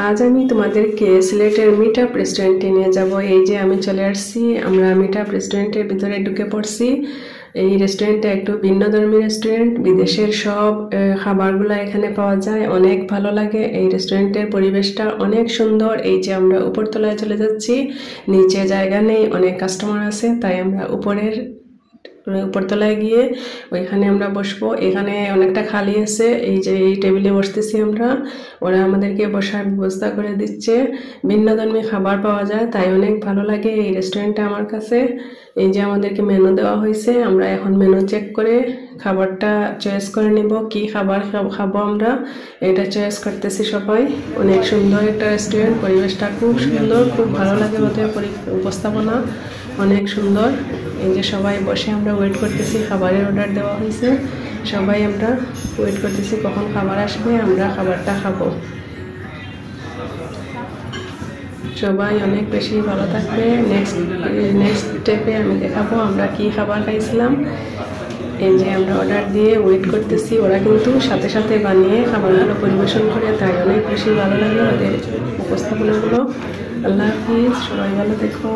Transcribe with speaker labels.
Speaker 1: আজ আমি তোমাদেরকে সিলেটের মিটআপ রেস্টুরেন্টে নিয়ে যাব। এই যে আমি চলে আসছি, আমরা মিটআপ রেস্টুরেন্টের ভিতরে ঢুকে পড়ছি। এই রেস্টুরেন্টটা একটু ভিন্নধর্মী রেস্টুরেন্ট, বিদেশের সব খাবারগুলো এখানে পাওয়া যায়, অনেক ভালো লাগে। এই রেস্টুরেন্টের পরিবেশটা অনেক সুন্দর। এই যে আমরা উপরতলায় চলে যাচ্ছি, নিচে জায়গা নেই, অনেক কাস্টমার আছে, তাই আমরা উপরতলায় গিয়ে ওইখানে আমরা বসবো। এখানে অনেকটা খালি আছে, এই যে এই টেবিলে বসতেছি আমরা, ওরা আমাদেরকে বসার ব্যবস্থা করে দিচ্ছে। ভিন্ন ধর্মী খাবার পাওয়া যায়, তাই অনেক ভালো লাগে এই রেস্টুরেন্টটা আমার কাছে। এই যে আমাদেরকে মেনু দেওয়া হয়েছে, আমরা এখন মেনু চেক করে খাবারটা চয়েস করে নিব, কি খাবার খাবো আমরা, এটা চয়েস করতেছি সবাই। অনেক সুন্দর একটা রেস্টুরেন্ট, পরিবেশটা খুব সুন্দর, খুব ভালো লাগে, ওদের উপস্থাপনা অনেক সুন্দর। এই যে সবাই বসে আমরা ওয়েট করতেছি, খাবারের অর্ডার দেওয়া হয়েছে, সবাই আমরা ওয়েট করতেছি কখন খাবার আসবে, আমরা খাবারটা খাবো। সবাই অনেক বেশি ভালো থাকবে। নেক্সট স্টেপে আমি দেখাবো আমরা কি খাবার খাইছিলাম। এই যে আমরা অর্ডার দিয়ে ওয়েট করতেছি, ওরা কিন্তু সাথে সাথে বানিয়ে খাবারগুলো পরিবেশন করে, তাই অনেক বেশি ভালো লাগে ওদের উপস্থাপনাগুলো। আল্লাহ হাফিজ, সবাই ভালো দেখো।